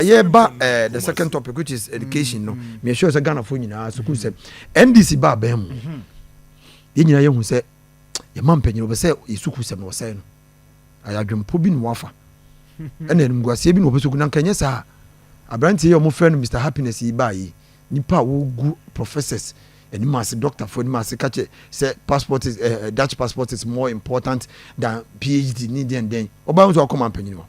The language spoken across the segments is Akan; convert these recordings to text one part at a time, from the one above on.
Yeah, but the second topic, which is education, no, me sure say Ghana for nyina school say NDC ba bam. Ye nyina ye hu say ye man panyin obe say isuku sem no say no. Ayadwempo bi no wafa. Ena enum guase bi no obesuku na kanye sa. Abranti ye omo friend Mr Happiness yi ba yi. Nipa wo gu professors and mass doctor for the mass catch say passport is Dutch passport is more important than PhD need and then oba so come panyin no.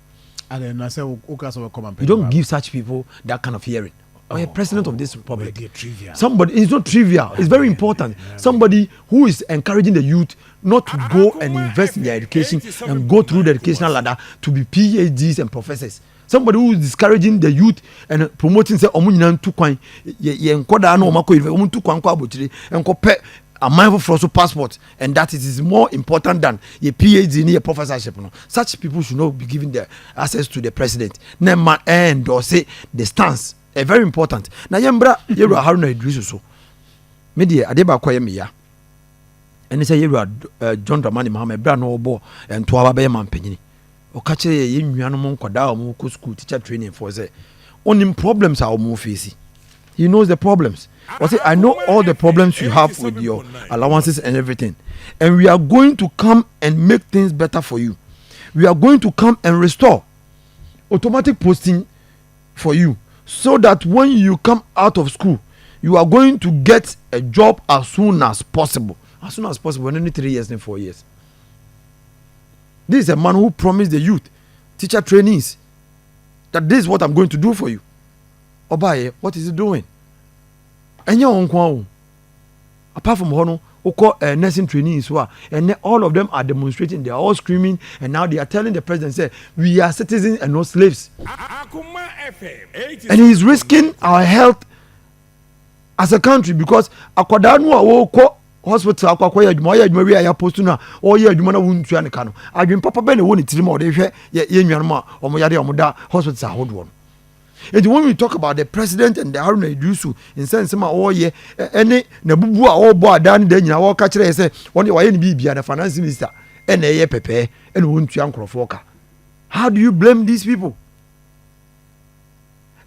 And I say, you don't give such people that kind of hearing. Or a president of this republic. Trivial. Somebody, it's not trivial, it's very important. Somebody who is encouraging the youth not to go and invest in their education and go through the educational ladder to be PhDs and professors. Somebody who is discouraging the youth and promoting say omunyina ntu kwan ye nkoda na omako omuntu kwan kwa abotire enkope a mindful for also passport, and that it is more important than a PhD in a professorship. No? Such people should not be given the access to the president. Nema and or say the stance. Very important. Na yembra yeru Haruna Iddrisu so. Media adeba kwa yemi ya. And say yeru John Dramani Mahama bra no obo and to aba be man penyini. Okache ye nnuano mo nkwada o mo school teacher training for say onim problems are mo face. He knows the problems. I know all the problems you have with your allowances and everything. And we are going to come and make things better for you. We are going to come and restore automatic posting for you. So that when you come out of school, you are going to get a job as soon as possible. As soon as possible, only 3 years and 4 years. This is a man who promised the youth, teacher trainees, that this is what I'm going to do for you. Obaye, what is he doing? Apart from Hono, nursing trainees, and all of them are demonstrating, they are all screaming, and now they are telling the president, say, we are citizens and not slaves. Akoma FM, and he is risking our health as a country because Akwadanu hospital akwakoya adwuma ya adwuma wi ya postu na o ya adwuma na wuntu ya ne ka no adwen papa be na woni tirima o de hwe ye nwanum a omo yade omo da hospital ahodo no. And when we talk about the president and the Haruna Iddrisu in sense ma o ye ene na bubu a o bo adan da nyina wo ka kire say won ye waye ne bibia the finance minister ene ye pepe ene wontu ya nkrofo ka. How do you blame these people?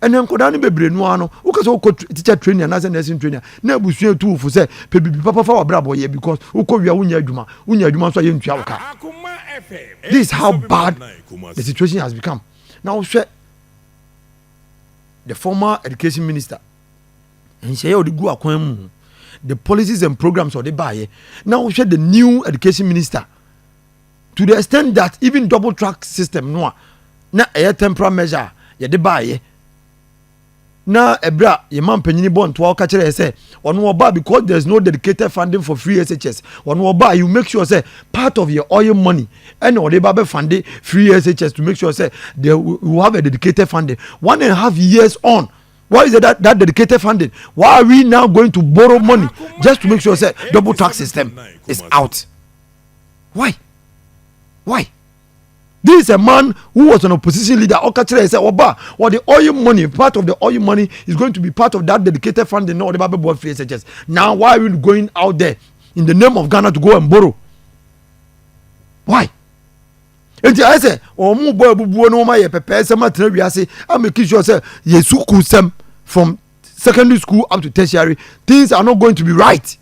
And then kodani bebre no ano uka so teacher training and as nursing training na busu etu fu say pe bibi papa fa obrabo ye because uko wia wunya adwuma so ye ntua woka. This is how bad the situation has become. Now the former education minister and say o de gu akwan mu the policies and programs of the baye. Now the new education minister to the extent that even double track system no na a temporary measure ye de baye na ebra ye man panyini bon to ka kire say ono oba because there's no dedicated funding for free SHS ono oba you make sure say part of your oil money and or they be funding free SHS to make sure say they will have a dedicated funding 1.5 years on. Why is it that dedicated funding? Why are we now going to borrow money just to make sure say double tax system is out? Why this is a man who was an opposition leader. Okachire said, "Oba, or the oil money, part of the oil money is going to be part of that dedicated funding. No, the Bible board free SHS. Now, why are we going out there in the name of Ghana to go and borrow? Why?" And I say, "Oh, mu boy, bubu no ma ye pepe se ma tena wiase. I make sure say yesu kusem from secondary school up to tertiary. Things are not going to be right."